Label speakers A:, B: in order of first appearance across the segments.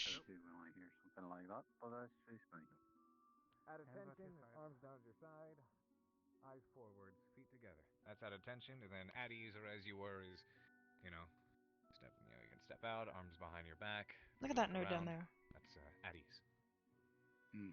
A: too when I hear something like that, but that's just me.
B: At
C: Hands off
B: attention,
C: your side.
B: arms down at your side, eyes forwards.
C: Feet together. That's at attention, and then at ease or as you were is, you know, you can step out, arms behind your back,
D: Look at
C: maybe
D: that
C: look
D: node down
C: around.
D: there.
C: That's at ease.
A: Hmm.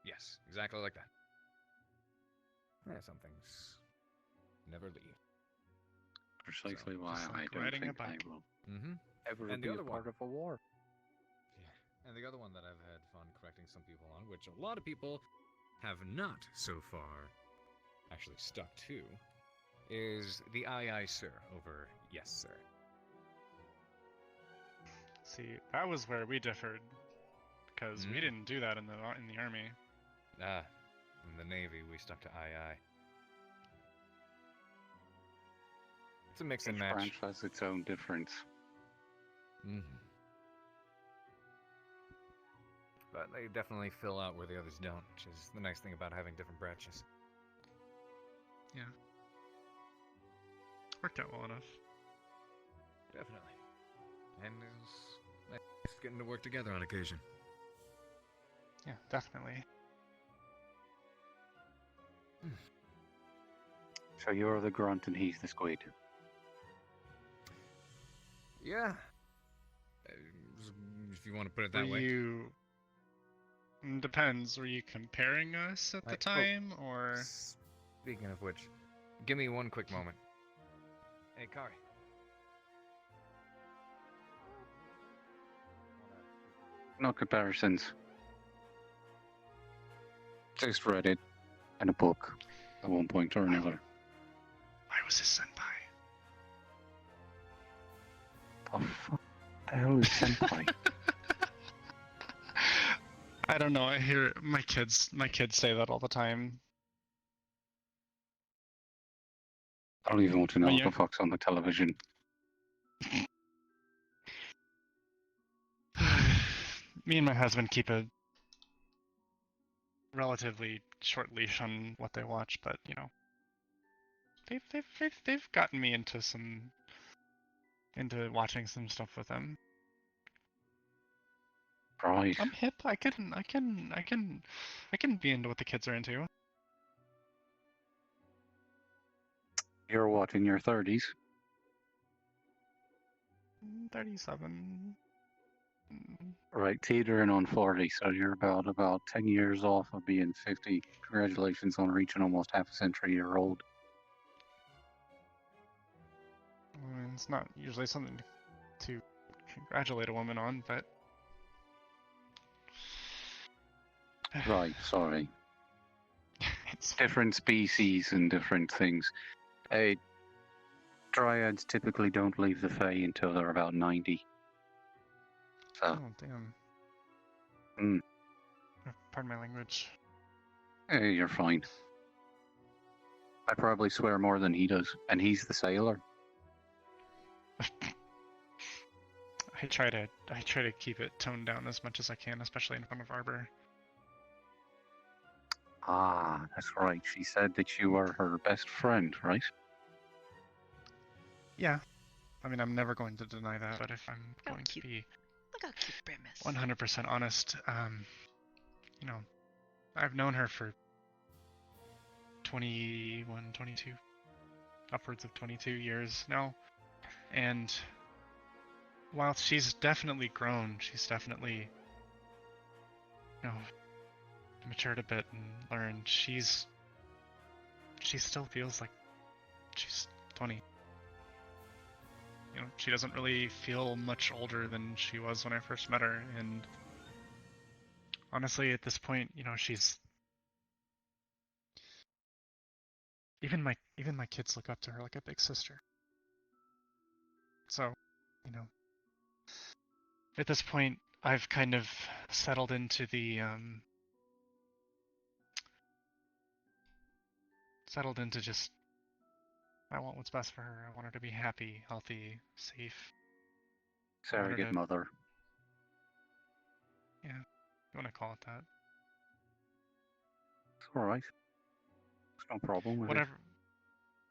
C: Yes, exactly like that. Yeah, some things never leave.
A: Precisely
C: So,
A: why
E: just
A: I
E: like
A: don't
E: riding a
A: think I
E: bike.
A: will
C: mm-hmm.
A: ever
C: And the
A: be a
C: other one.
A: part of a war.
C: Yeah. And the other one that I've had fun correcting some people on, which a lot of people have not so far actually stuck to, is the aye aye sir over yes sir.
E: See, that was where we differed, because we
C: Mhm.
E: didn't do that in the army.
C: Ah, in the Navy we stuck to aye aye. It's a mix and
A: Each
C: match.
A: branch has its own difference.
C: Mm-hmm. But they definitely fill out where the others don't, which is the nice thing about having different branches.
E: Yeah. Worked out well enough.
C: Definitely. And it's nice getting to work together on occasion.
E: Yeah, definitely.
A: So you're the grunt and he's the squid.
C: Yeah. Uh, If you want to put it
E: Were
C: that way.
E: you... Depends. Were you comparing us at the time, or...
C: Speaking of which, give me one quick moment. Hey, Kari.
A: No comparisons. Just read it in a book at one point or another.
E: I was his senpai.
A: The fuck the hell is senpai?
E: I don't know. I hear my kids say that all the time.
A: I don't even want to know
E: When
A: what
E: you-
A: the fuck's on the television.
E: Me and my husband keep a relatively short leash on what they watch, but you know, they've gotten me into watching some stuff with them.
A: Right.
E: I'm hip. I can be into what the kids are into.
A: You're what, in your 30s?
E: 37.
A: Right, teetering on 40, so you're about 10 years off of being 50. Congratulations on reaching almost half a century year old.
E: I mean, it's not usually something to congratulate a woman on, but
A: Right, sorry.
E: it's
A: Different species and different things. Dryads typically don't leave the Fae until they're about 90. So,
E: oh damn.
A: Mm.
E: Pardon my language.
A: You're fine. I probably swear more than he does, and he's the sailor.
E: I try to keep it toned down as much as I can, especially in front of Arbor.
A: Ah, that's right. She said that you were her best friend, right?
E: Yeah. I mean, I'm never going to deny that, but if I'm going to
D: cute.
E: be
D: Look how cute Brim is.
E: 100% honest, you know, I've known her for 21, 22, upwards of 22 years now, and while she's definitely grown, she's definitely, you know, matured a bit and learned, she still feels like she's 20. You know, she doesn't really feel much older than she was when I first met her, and honestly, at this point, you know, she's even my kids look up to her like a big sister. So, you know, at this point, I've kind of settled into just I want what's best for her. I want her to be happy, healthy, safe. I want her
A: Surrogate
E: to,
A: mother.
E: yeah, you want to call it that.
A: It's alright. There's no problem with it.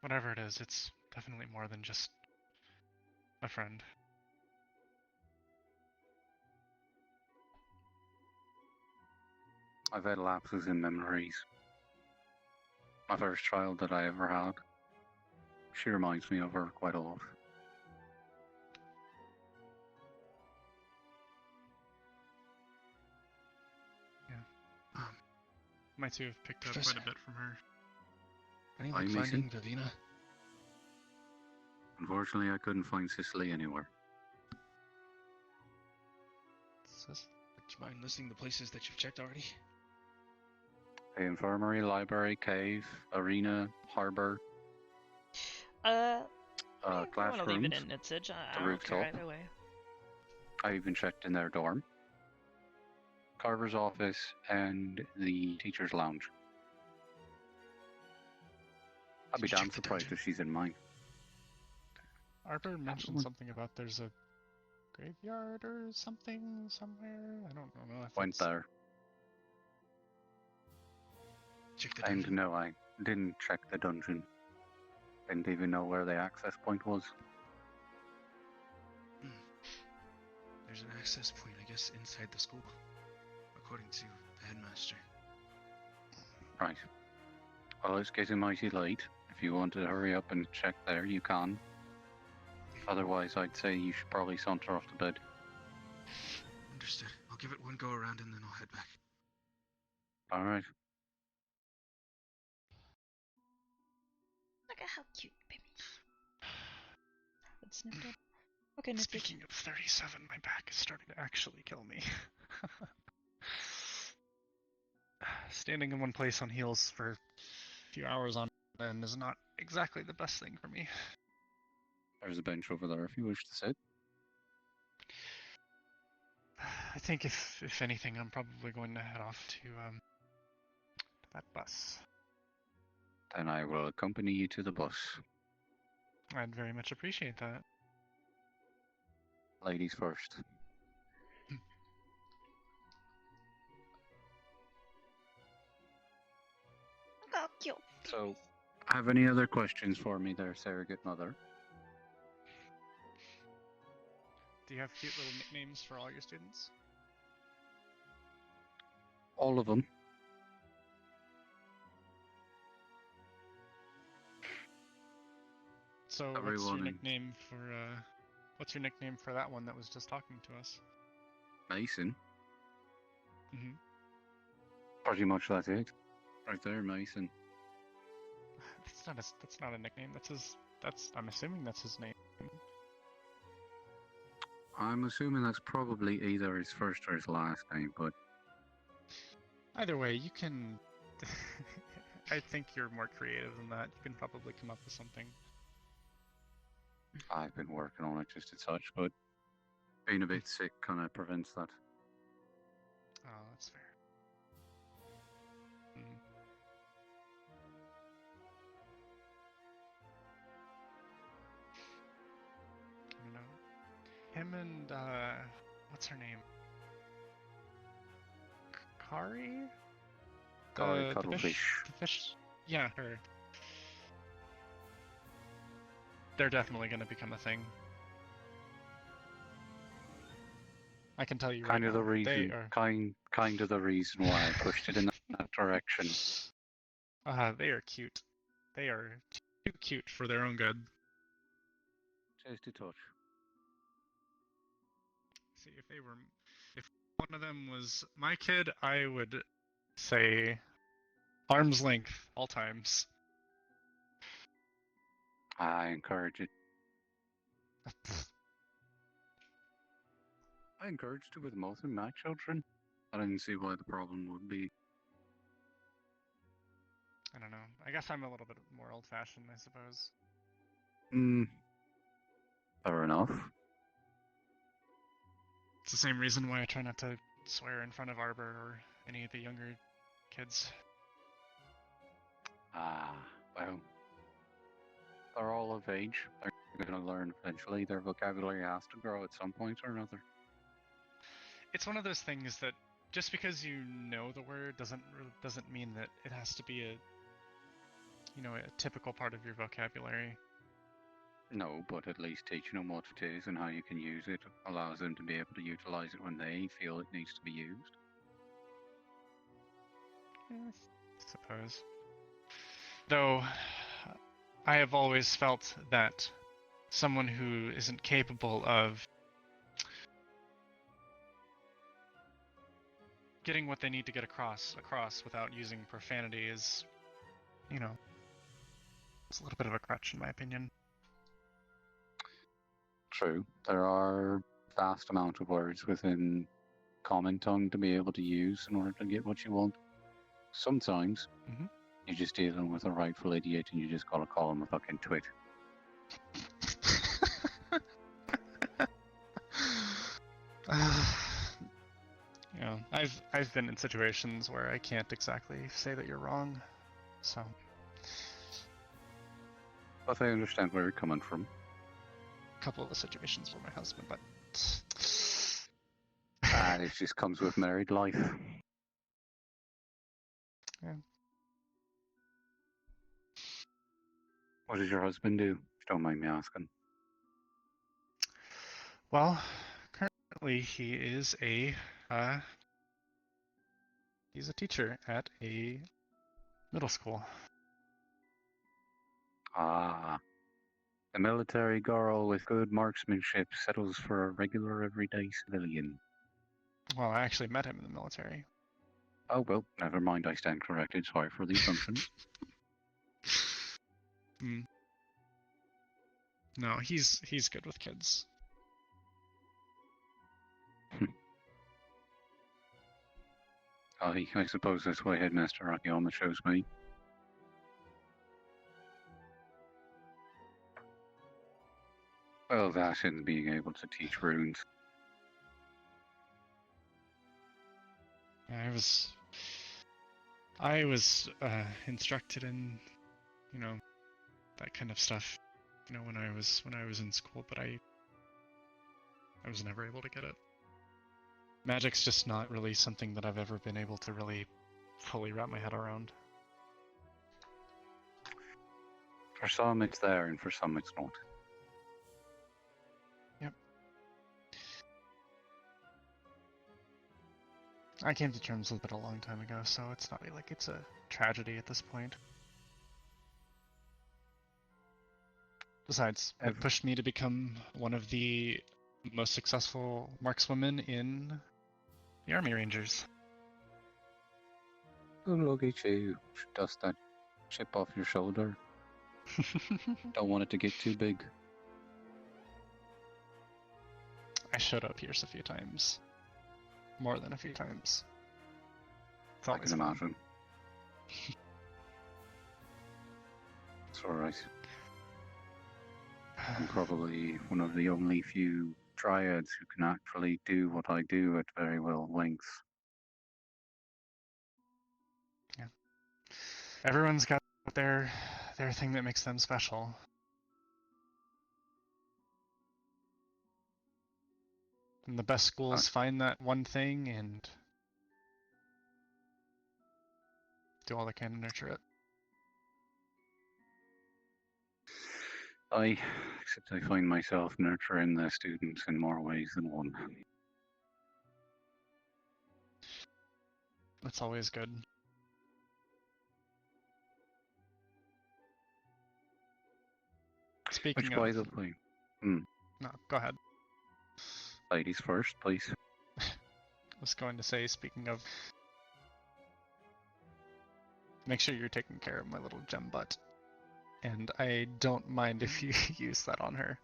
E: Whatever it is, it's definitely more than just a friend.
A: I've had lapses in memories. My first child that I ever had, she reminds me of her quite a lot.
E: Might too have picked up
D: Professor.
E: quite a bit from her.
D: Any
A: Hi,
D: luck
A: Mason.
D: finding Davina?
A: Unfortunately, I couldn't find Sicily anywhere.
D: Would you mind listing the places that you've checked already?
A: The infirmary, library, cave, arena, harbor,
F: I want to leave
A: classrooms,
F: it in Nitsage. I
A: the
F: don't care
A: rooftop.
F: either way.
A: I even checked in their dorm, Carver's office, and the teacher's lounge. I'd
D: Did
A: be
D: you check
A: damn
D: the
A: surprised
D: dungeon?
A: if she's in mine.
E: Arbor mentioned
A: one-
E: something about there's a graveyard or something somewhere. I don't know if
A: Went
E: it's...
A: there.
D: Check the
A: And
D: dungeon.
A: no, I didn't check the dungeon. Didn't even know where the access point was.
D: There's an access point, I guess, inside the school, according to the headmaster.
A: Right. Well, it's getting mighty late. If you want to hurry up and check there, you can. Otherwise, I'd say you should probably saunter off to bed.
D: Understood. I'll give it one go around and then I'll head back.
A: Alright.
F: Look at how cute, baby. That's snipped up. Okay, Nitsage.
E: Speaking of 37, my back is starting to actually kill me. Standing in one place on heels for a few hours on end is not exactly the best thing for me.
A: There's a bench over there if you wish to sit.
E: I think if anything, I'm probably going to head off to that bus.
A: Then I will accompany you to the bus.
E: I'd very much appreciate that.
A: Ladies first.
F: Look how cute.
A: So, have any other questions for me there, surrogate mother?
E: Do you have cute little nicknames for all your students?
A: All of them.
E: So what's
A: Everyone
E: your
A: in-
E: nickname for what's your nickname for that one that was just talking to us?
A: Mason.
E: Mm-hmm.
A: Pretty much that's it. Right there, Mason.
E: That's not a nickname. I'm assuming that's his name.
A: I'm assuming that's probably either his first or his last name, but
E: Either way, you can. I think you're more creative than that. You can probably come up with something.
A: I've been working on it just as such, but being a bit sick kind of prevents that.
E: Oh, that's fair. Hmm. I don't know. Him and what's her name? Kari?
A: Kari
E: The
A: Cuttlefish.
E: The fish. Yeah, her. They're definitely going to become a thing. I can tell you right
A: Kind of the
E: now,
A: reason,
E: they are.
A: kind of the reason why I pushed it in that direction.
E: They are cute. They are too cute for their own good.
A: Just a touch.
E: See, if one of them was my kid, I would say arm's length all times.
A: I encourage it. I encouraged it with most of my children. I didn't see why the problem would be.
E: I don't know. I guess I'm a little bit more old-fashioned, I suppose.
A: Fair enough.
E: It's the same reason why I try not to swear in front of Arbor or any of the younger kids.
A: Well. They're all of age. They're going to learn eventually. Their vocabulary has to grow at some point or another.
E: It's one of those things that just because you know the word doesn't mean that it has to be a typical part of your vocabulary.
A: No, but at least teaching them what it is and how you can use it allows them to be able to utilize it when they feel it needs to be used.
F: Yes.
E: suppose. Though, I have always felt that someone who isn't capable of getting what they need to get across without using profanity is, you know, it's a little bit of a crutch in my opinion.
A: True. There are vast amount of words within common tongue to be able to use in order to get what you want. Sometimes
E: Mhm.
A: you're just dealing with a rightful idiot and you just gotta call him a fucking twit.
E: Yeah, I've been in situations where I can't exactly say that you're wrong, so
A: But I understand where you're coming from.
E: a couple of the situations with my husband, but
A: It just comes with married life.
E: Yeah.
A: What does your husband do? If you don't mind me asking.
E: Well, currently he is he's a teacher at a middle school.
A: Ah, the military girl with good marksmanship settles for a regular everyday civilian.
E: Well, I actually met him in the military.
A: Oh well, never mind, I stand corrected. Sorry for the assumption.
E: Mm. No, he's good with kids.
A: I suppose that's why Headmaster Akiyama chose me. Well, that and being able to teach runes.
E: Yeah, I was instructed in, you know, that kind of stuff, you know, when I was in school, but I was never able to get it. Magic's just not really something that I've ever been able to really fully wrap my head around.
A: For some it's there, and for some it's not.
E: Yep. I came to terms with it a long time ago, so it's not really like it's a tragedy at this point. Besides, it pushed me to become one of the most successful markswomen in the Army Rangers.
A: Oh, look at you. Dust that chip off your shoulder. Don't want it to get too big.
E: I showed up Pierce a few times. More than a few times. It's
A: I
E: always
A: can
E: fun.
A: imagine. It's alright. I'm probably one of the only few dryads who can actually do what I do at very well lengths.
E: Yeah. Everyone's got their thing that makes them special. And the best schools find that one thing and do all they can to nurture it.
A: Except I find myself nurturing the students in more ways than one.
E: That's always good. Speaking
A: Which,
E: of...
A: by the way,
E: No, go ahead.
A: ladies first, please.
E: I was going to say, speaking of... Make sure you're taking care of my little gem butt. And I don't mind if you use that on her.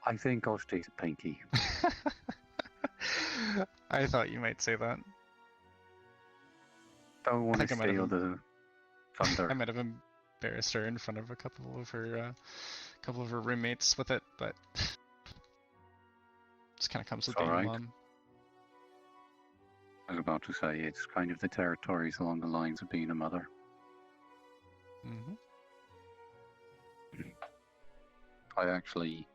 A: I think I'll stay to Pinky.
E: I thought you might say that.
A: Don't want to
E: think I might
A: steal
E: have
A: the thunder.
E: I might have embarrassed her in front of a couple of her roommates with it, but just kind of comes with
A: It's
E: being a
A: alright.
E: mom.
A: I was about to say, it's kind of the territories along the lines of being a mother.
E: Mm-hmm.
A: I actually...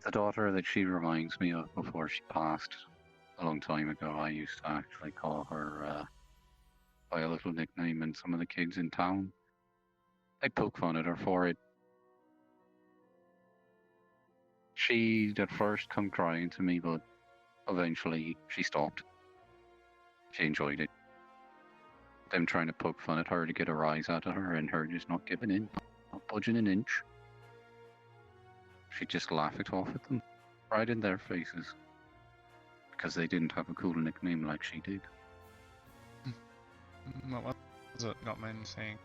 A: The daughter that she reminds me of before she passed a long time ago, I used to actually call her by a little nickname, and some of the kids in town, I'd poke fun at her for it. She'd at first come crying to me, but eventually she stopped. She enjoyed it. Them trying to poke fun at her to get a rise out of her, and her just not giving in, not budging an inch. She'd just laugh it off at them, right in their faces, because they didn't have a cool nickname like she did.
E: What was it? Not mind saying.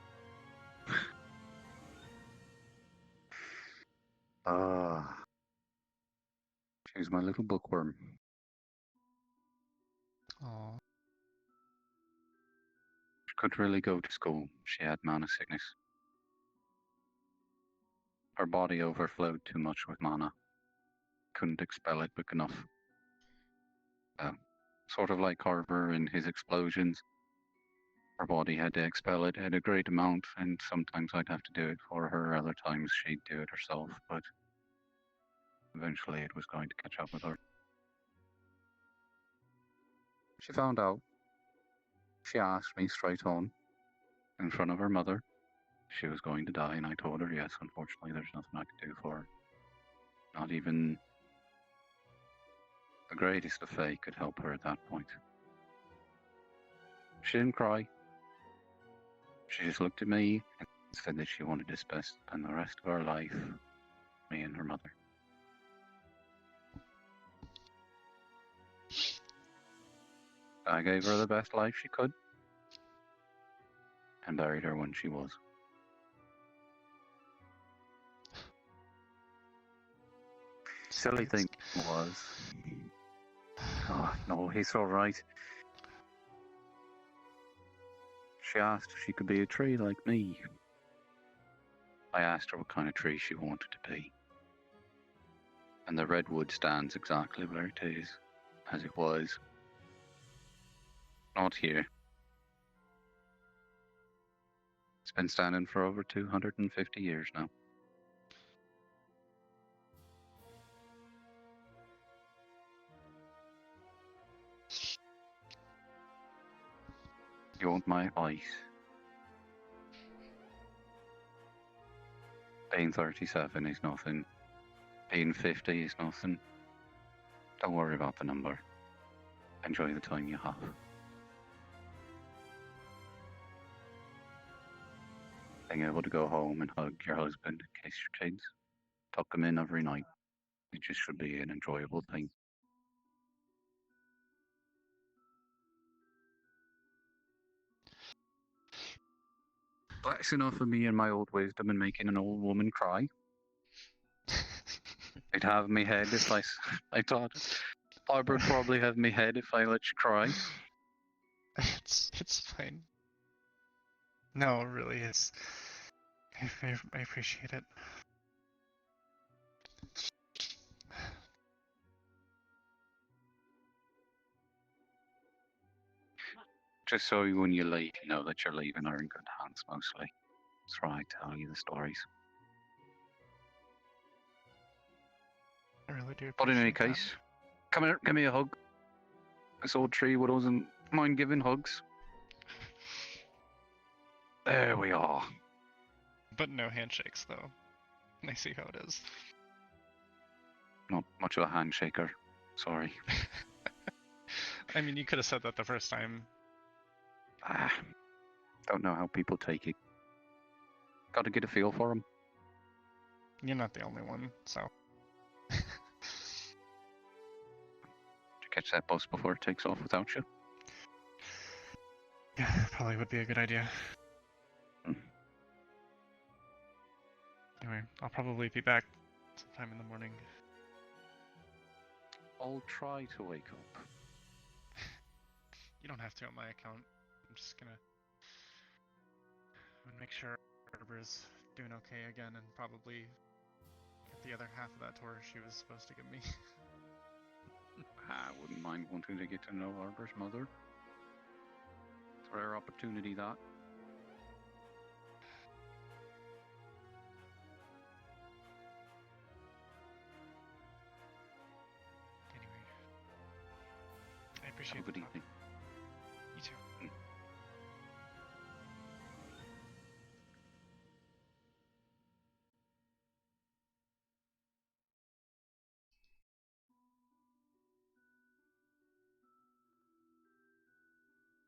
A: She was my little bookworm.
E: Oh,
A: She couldn't really go to school. She had mana sickness. Her body overflowed too much with mana. Couldn't expel it quick enough. Sort of like Carver in his explosions. Her body had to expel it at a great amount, and sometimes I'd have to do it for her, other times she'd do it herself, but eventually it was going to catch up with her. She found out. She asked me straight on, in front of her mother, she was going to die, and I told her, yes, unfortunately there's nothing I could do for her. Not even the greatest of fate could help her at that point. She didn't cry. She just looked at me and said that she wanted to spend the rest of her life with me and her mother. I gave her the best life she could and buried her when she was. Silly thing was, oh no, he's alright. She asked if she could be a tree like me. I asked her what kind of tree she wanted to be. And the redwood stands exactly where it is, as it was. Not here. It's been standing for over 250 years now. You want my advice? Being 37 is nothing. Being 50 is nothing. Don't worry about the number. Enjoy the time you have. Being able to go home and hug your husband, kiss your kids, tuck them in every night. It just should be an enjoyable thing. That's enough of me and my old wisdom and making an old woman cry. I'd have me head if I thought Barbara would probably have me head if I let you cry.
E: It's fine. No, really, it's. I appreciate it.
A: Just so when you leave, you know that you're leaving her in good hands mostly. That's why I tell you the stories.
E: I really do.
A: But in any
E: appreciate that.
A: case, come here, give me a hug. This old tree doesn't mind giving hugs. There we are.
E: But no handshakes, though. I see how it is.
A: Not much of a handshaker. Sorry.
E: I mean, you could have said that the first time.
A: Don't know how people take it. Got to get a feel for them.
E: You're not the only one, so.
A: To catch that bus before it takes off without you.
E: Yeah, probably would be a good idea. Anyway, I'll probably be back sometime in the morning.
A: I'll try to wake up.
E: You don't have to on my account. I'm just gonna make sure Herber's doing okay again and probably get the other half of that tour she was supposed to give me.
A: I wouldn't mind wanting to get to know Arbor's mother. It's a rare opportunity, that.
E: Anyway, I appreciate
A: Have a good
E: the talk.
A: evening.